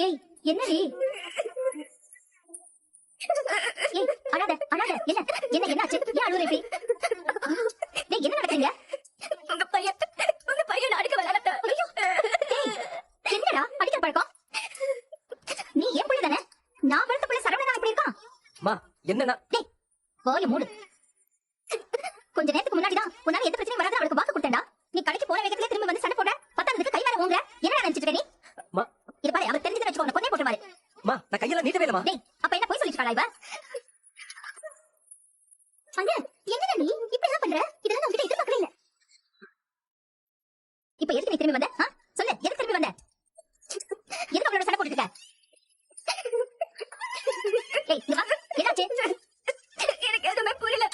ஏய் என்னடி? ஏய் அழாத அழாத. என்ன என்ன என்னாச்சு? ஏன் அழுவுற இப்படி? டேய் என்ன நடக்குறீங்க? உங்க பையன் அடிக்க வரானே. ஐயோ டேய் என்னடா அடிக்கிற பழக்கம்? நீ ஏன் புள்ள தானே? நான் வளர்த்த புள்ள சரவணனா இப்படி இருக்கான்? மா என்னன்னா? டேய் வாய மூடு. கொஞ்ச நேரத்துக்கு முன்னாடி தான் உன்னால எந்த பிரச்சனையும் வராத அவளுக்கு வாக்கு கொடுத்தேன்டா. நீ கடைக்கு போற வேகத்துல திரும்பி வந்து சண்டை போட பத்தாததுக்கு கை வேற ஓங்கற. என்னடா நினைச்சிட்டு இருக்க நீ? மா இது பாரு அவ தெரிஞ்சத வெச்சுக்கோ உன்னை கொன்னே போட்டுருவாரு. மா நான் கையில நீட்டவே இல்ல மா. டேய் அப்ப என்ன போய் சொல்லிட்டாளா இவ? அங்க என்னடா நீ இப்ப என்ன பண்ற? இதெல்லாம் நான் கிட்ட எதிர்பார்க்கவே இல்ல. இப்ப எதுக்கு நீ திரும்பி வந்த? சொல்லு எதுக்கு திரும்பி வந்த? எதுக்கு அவளோட சண்டை போட்டுட்டு இருக்க? டேய் இங்க வா. என்னாச்சு? எனக்கு எதுவுமே புரியல.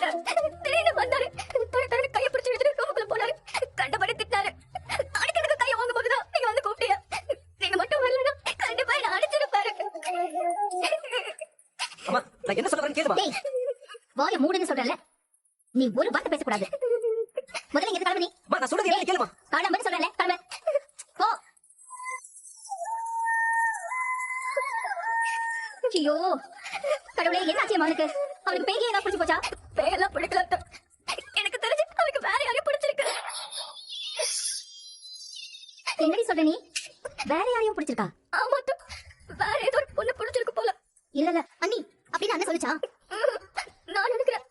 திடீர்னு வந்தாரு. தடவை கையை பிடிச்சி எடுத்துட்டு ரூமுக்குள்ள போனாரு. கண்டபடி திட்டினாரு. அடிக்கிறதுக்கு கையை வாங்க போகுதா நீங்க வந்து கூப்பிட்டியா? நீங்க மட்டும் வரலன்னா கண்டிப்பா என்ன அடிச்சிருப்பாரு. அம்மா நான் என்ன சொல்ல வரேன்னு கேளுமா. டேய் வாய மூடுன்னு சொல்றல. நீ ஒரு வார்த்தை பேச கூடாது. முதல்ல இங்க கிளம்பு நீ. அம்மா நான் சொல்றது என்ன கேளுமா. கிளம்புன்னு சொல்றல. கிளம்பு. போ. ஐயோ கடவுளே என்னாச்சு அவனுக்கு? அவனுக்கு பேய் ஏதாவது பிடிச்சு போச்சா? பேயெல்லாம் பிடிக்கல. எனக்கு தெரிஞ்சு அவருக்கு வேற யாரையும் பிடிச்சிருக்கு. என்னடி சொல்ற நீ? வேற யாரையும் பிடிச்சிருக்கா? ஆமா வேற ஏதோ ஒரு பொண்ணு பிடிச்சிருக்கு போல. இல்ல இல்ல அண்ணி அப்படின்னு அண்ணன் சொல்லிச்சா? நான் நினைக்கிறேன்.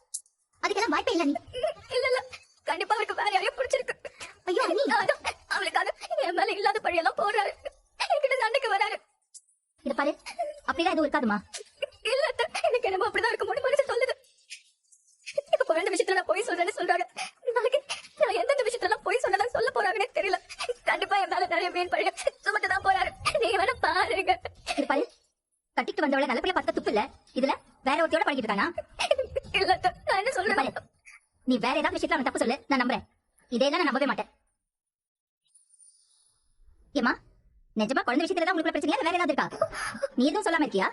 அதுக்கெல்லாம் வாய்ப்பே இல்ல நீ. இல்ல கண்டிப்பா அவருக்கு வேற யாரையும் பிடிச்சிருக்கு. ஐயோ அண்ணி அவளுக்காக என் மேல இல்லாத பழியெல்லாம் போடுறாரு. என்கிட்ட சண்டைக்கு வராரு. இத பாரு அப்படிலாம் எதுவும் இருக்காதுமா. இல்ல எனக்கு என்னமோ அப்படிதான் இருக்க முடியும் மனசு சொல்லுது. இப்ப குழந்தை விஷயத்துல நான் போய் சொல்றேன்னு சொல்றாங்க. நாளைக்கு நான் எந்தெந்த விஷயத்துல போய் சொன்னதா சொல்ல போறாங்கன்னு தெரியல. கண்டிப்பா என் மேல நிறைய வீண் பழிய சுமத்துதான் போறாரு. நீங்க வேணா பாருங்க. இது பாரு கட்டிட்டு வந்தவளை நல்ல பிள்ளை பார்த்த துப்பு இல்ல. இதுல வேற ஒருத்தியோட பழகிட்டு இருக்கானா? இல்ல நான் என்ன சொல்றேன்? பாரு நீ வேற ஏதாவது விஷயத்துல அவன் தப்பு சொல்லு நான் நம்புறேன். இதேதான் நான் நம்பவே மாட்டேன். ஏமா நிஜமா குழந்தை விஷயத்துல தான் உங்களுக்கு பிரச்சனையா வேற ஏதாவது இருக்கா? நீ எதுவும் சொல்லாம இருக்கியா?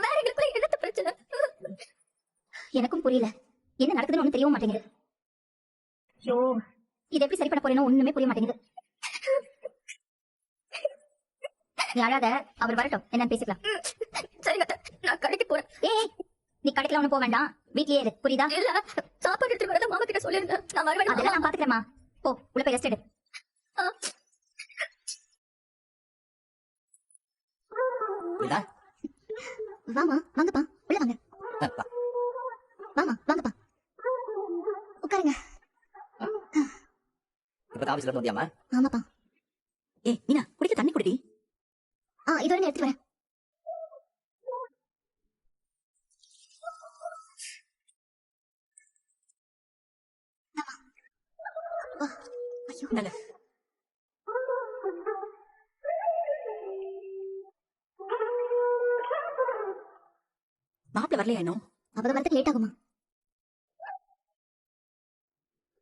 வேற எங்களுக்குள்ள என்னத்த பிரச்சனை? எனக்கும் புரியல. என்ன நடக்குதுன்னு ஒண்ணு தெரியவும் மாட்டேங்குது. ஐயோ இது எப்படி சரி பண்ண போறேன்னு ஒண்ணுமே புரிய மாட்டேங்குது. நீ அழாத. அவர் வரட்டும் என்னன்னு பேசிக்கலாம். சரிங்க நான் கடைக்கு போறேன். ஏய் நீ கடைக்கெல்லாம் ஒண்ணும் போக வேண்டாம். வீட்லயே இரு புரியுதா? இல்ல சாப்பாடு எடுத்துட்டு வரத மாமா கிட்ட சொல்லிருந்தேன். நான் வருவேன். அதெல்லாம் நான் பாத்துக்கிறேம்மா. போ உள்ள போய் ரெஸ்ட் எடு. வாமா வாங்கப்பா உள்ள வாங்க. வாமா வாங்கப்பா உட்காருங்க. இப்ப ஆபீஸ்ல இருந்து வந்தியாமா? ஆமாப்பா. ஏய் மீனா குடிக்க தண்ணி குடிடி. இதோட நான் எடுத்துட்டு வரேன். ஐயோ நல்ல மாப்பிள்ள வரலையா இன்னும்? அவ வரதுக்கு லேட் ஆகுமா?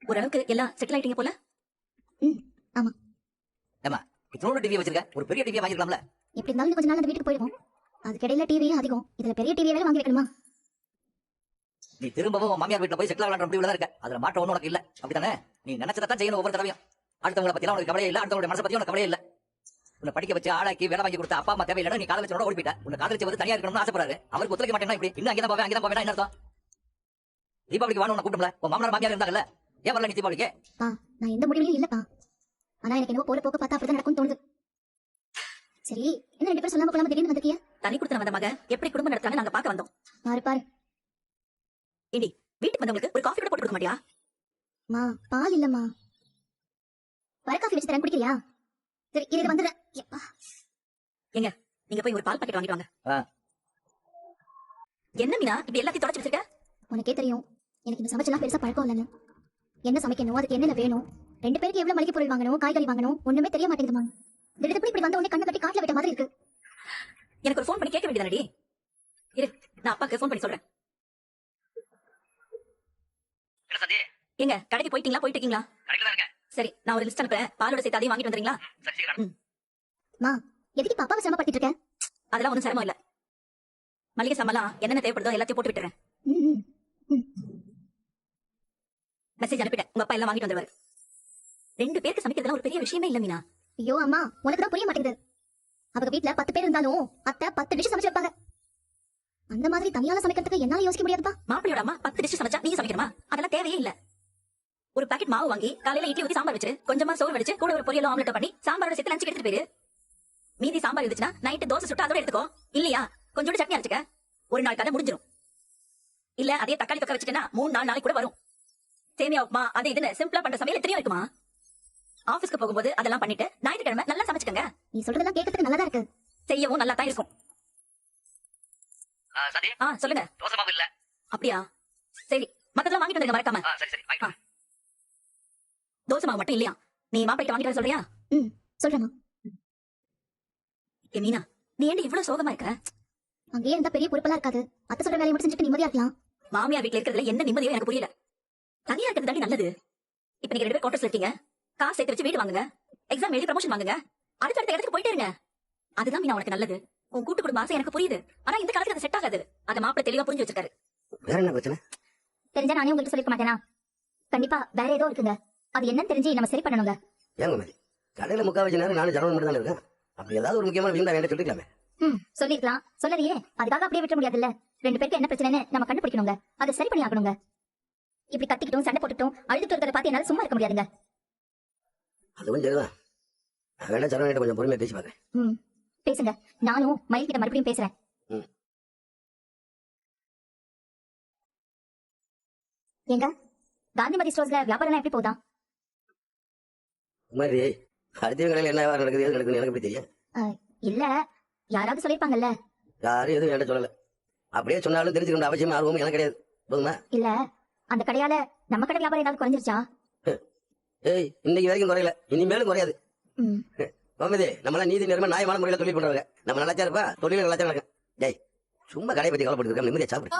ஓரளவுக்கு எல்லாம் செட்டில் ஆயிட்டீங்க போல. ஆமா. ஏமா இத்தனோட டிவி வச்சிருக்க, ஒரு பெரிய டிவி வாங்கிக்கலாம்ல. எப்படி இருந்தாலும் கொஞ்ச நாள் அந்த வீட்டுக்கு போயிடுவோம். அதுக்கிடையில டிவியும் அதிகம். இதுல பெரிய டிவி வேற வாங்கி வைக்கணுமா? நீ திரும்பவும் மாமியார் வீட்டுல போய் செட்டில் ஆகலான்ற முடிவுல தான் இருக்க. அதுல மாற்றம் ஒண்ணு உனக்கு இல்ல, அப்படித்தானே? நீ நினைச்சதான் செய்யணும் ஒவ்வொரு தடவையும். அடுத்தவங்களை பத்தி உனக்கு கவலையே இல்ல, அடுத்தவங்களுடைய மனசை பத்தி உனக்கு கவலையே இல்ல. உன்னை படிக்க வச்சு ஆளாக்கி வேலை வாங்கி கொடுத்த அப்பா அம்மா தேவையில்லை. நீ காதலிச்சோட ஓடி போயிட்ட. உன்னை காதலிச்சு வந்து தனியா இருக்கணும்னு ஆசைப்படுறாரு. அவருக்கு ஒத்துழைக்க மாட்டேன்னா இப்படி இன்னும் அங்கதான் போவேன் என்ன அர்த்தம்? தீபாவளிக்கு வாங்க உன்னை கூட்டம்ல. உன் மாமனார் மாமியார் இருந்தாங்கல்ல, ஏன் வரல நீ தீபாவளிக்கு? நான் எந்த முடிவுலையும் இல்லப்பா. ஆனா எனக்கு என்னவோ போற போக்க பார்த்தா அப்படிதான் நடக்கும்னு தோணுது. சரி என்ன 2 பேரும் சொல்லாம போலாம திடீர்னு வந்திருக்கிய? தனி கொடுத்த வந்த மக எப்படி குடும்பம் நடத்துறாங்க நாங்க பாக்க வந்தோம். பாரு ஏண்டி வீட்டுக்கு வந்தவங்களுக்கு ஒரு காஃபி கூட போட்டு கொடுக்க மாட்டியா? பால் இல்லம்மா. வர காஃபி வச்சு தரேன் குடிக்கிறியா? சரி இது வந்துடுறேன். எங்க நீங்க போய் ஒரு பால் பாக்கெட் வாங்கிட்டு வாங்க. என்ன மீனா இப்படி எல்லாத்தையும் தொடச்சு வச்சிருக்க? உனக்கே தெரியும் எனக்கு இந்த சமைச்செல்லாம் பெருசா பழக்கம் இல்லைன்னு. என்ன சமைக்கணும், அதுக்கு என்னென்ன வேணும், 2 பேருக்கு எவ்வளவு மளிகை பொருள் வாங்கணும், காய்கறி வாங்கணும், ஒண்ணுமே தெரிய மாட்டேங்குதுமா. திடீர்னு இப்படி வந்த உடனே கண்ணை கட்டி காட்டுல விட்ட மாதிரி இருக்கு. எனக்கு ஒரு ஃபோன் பண்ணி கேட்க வேண்டியதானடி? இரு நான் அப்பாக்கு ஃபோன் பண்ணி சொல்றேன். எங்க கடைக்கு போயிட்டீங்களா? போயிட்டு இருக்கீங்களா? சரி நான் ஒரு லிஸ்ட் அனுப்புறேன். பாலோட சேர்த்து அதையும் வாங்கிட்டு வந்துறீங்களா? எதுக்கு பாப்பாவை சிரமப்படுத்திட்டு இருக்க? அதெல்லாம் ஒன்றும் சிரமம் இல்ல. மளிகை சாமான் என்னென்ன தேவைப்படுதோ எல்லாத்தையும் போட்டு விட்டுறேன். மெசேஜ் அனுப்பிட்டேன். உங்க அப்பா எல்லாம் வாங்கிட்டு வந்துருவாரு. 2 பேருக்கு சமைக்கிறதுலாம் ஒரு பெரிய விஷயமே இல்ல மீனா. ஐயோ அம்மா, உனக்கு தான் புரிய மாட்டேங்குது. அவங்க வீட்ல 10 பேர் இருந்தாலும் அத்தை 10 டிஷ் சமைச்சு வைப்பாங்க. அந்த மாதிரி தனியால சமைக்கிறதுக்கு என்னால யோசிக்க முடியாதுப்பா. மாப்பிளையோட அம்மா 10 டிஷ் சமைச்சா நீங்க சமைக்கணுமா? அதெல்லாம் தேவையே இல்ல. ஒரு பாக்கெட் மாவு வாங்கி காலையில இட்லி ஊத்தி சாம்பார் வச்சு கொஞ்சமா சோறு வடிச்சு கூட ஒரு பொரியல் ஆம்லெட் பண்ணி சாம்பாரோட சேர்த்து லஞ்சுக்கு எடுத்துட்டு போயிரு. மீதி சாம்பார் இருந்துச்சுன்னா நைட்டு தோசை சுட்டு அதோட எடுத்துக்கோ. இல்லையா கொஞ்சோண்டு சட்னி அரைச்சுக்க. ஒரு நாள் கதை முடிஞ்சிடும். இல்ல அதே தக்காளி தொக்க வச்சுட்டேன்னா 3-4 நாளைக்கு கூட வரும். சேமியா உப்புமா அது இதுன்னு சிம்பிளா பண்ற சமையல் எத்தனையோ இருக்குமா. ஆபீஸ்க்கு போகும்போது அதெல்லாம் பண்ணிட்டு ஞாயிற்றுக்கிழமை நல்லா சமைச்சுக்கங்க. நீ சொல்றதெல்லாம் கேட்கறதுக்கு நல்லா தான் இருக்கு. செய்யவும் நல்லா தான் இருக்கும். சொல்லுங்க. தோசை மாவு இல்ல. அப்படியா? சரி, மத்ததெல்லாம் வாங்கிட்டு வந்துருங்க மறக்காம. சரி வாங்கிட்டு. தோசை மாவு மட்டும் இல்லையா? நீ மாப்பிள்ளைக்கு வாங்கிட்டு வர சொல்றியா? சொல்றேம்மா. ஏ மீனா, நீ ஏன் இவ்வளவு சோகமா இருக்க? அங்கேயே இருந்தா பெரிய பொறுப்பெல்லாம் இருக்காது. அத்தை சொல்ற வேலையை மட்டும் செஞ்சுட்டு நிம்மதியா இருக்கலாம். மாமியார் வீட்டுல இருக்கிறதுல என்ன நிம்மதியோ எனக்கு புரியல. தனியா இருக்கிறது தாண்டி நல்லது. இப்ப நீங்க 2 பேர் குவார்டர்ஸ்ல இருக்கீங்க. காசு சேர்த்து வச்சு வீடு வாங்குங்க. எக்ஸாம் எழுதி ப்ரமோஷன் வாங்குங்க. அடுத்த இடத்துக்கு போயிட்டே இருங்க. அதுதான் மீனா உனக்கு நல்லது. உன் கூட்டு குடும்ப ஆசை எனக்கு புரியுது. ஆனா இந்த காலத்துல அது செட் ஆகாது. அத மாப்பிள்ளை தெளிவா புரிஞ்சு வச்சிருக்காரு. வேற என்ன பிரச்சனை? தெரிஞ்சா நானே உங்களுக்கு சொல்லிருக்க மாட்டேனா? கண்டிப்பா வேற ஏதோ இருக்குங்க. அது என்னன்னு தெரிஞ்சு நம்ம சரி பண்ணணுங்க. ஏங்க மாதிரி கடையில முக்கா வச்ச நேரம் நானும் ஜனவன் மட்டும் தான் இருக்கேன். அப்படி ஏதாவது ஒரு முக்கியமான விஷயம் வேண்டாம் சொல்லிக்கலாமே. சொல்லிருக்கலாம். சொல்லலையே. அதுக்காக அப்படியே விட்டுற முடியாதுல்ல. 2 பேருக்கு என்ன பிரச்சனைன்னு நம்ம கண்டுபிடிக்கணுங்க. அதை சரி பண்ணி ஆகணுங்க. இப்படி கத்திக்கிட்டும் சண்டை போட்டுட்டும் அழுதுட்டு இருக்கிறத பார்த்து என்னால சும்மா இருக்க முடியாதுங்க. அதுவும் சரிதான். நான் வேணா ஜனவன் கொஞ்சம் பொறுமையா பேசி பாக்கிறேன். பேசுங்க. நானும் மயில் கிட்ட மறுபடியும் பேசுறேன். ஏங்க, காந்திமதி ஸ்டோர்ஸ்ல வியாபாரம் எப்படி போகுதா? மாதிரி அடுத்த கடையில் என்ன வியாபாரம் நடக்குது எது நடக்குது எனக்கு எப்படி தெரியும்? இல்ல, யாராவது சொல்லிருப்பாங்கல்ல. யாரும் எதுவும் என்கிட்ட சொல்லல. அப்படியே சொன்னாலும் தெரிஞ்சுக்கணும் அவசியம் ஆர்வமும் எனக்கு கிடையாது. போதுமா? இல்ல, அந்த கடையால நம்ம கடை வியாபாரம் ஏதாவது குறைஞ்சிருச்சா? ஏய், இன்னைக்கு வரைக்கும் குறையல, இனிமேலும் குறையாது. மமதே, நம்மளாம் நீதி நேரமா நியாயமான முறையில தொழில் பண்றவங்க. நம்ம நல்லாச்சா இருப்பா, தொழில நல்லாச்சா நடக்கும். டேய், சும்மா கடையை பத்தி கவலைப்பட்டு இருக்க, நிம்மதியா சாப்பிடு.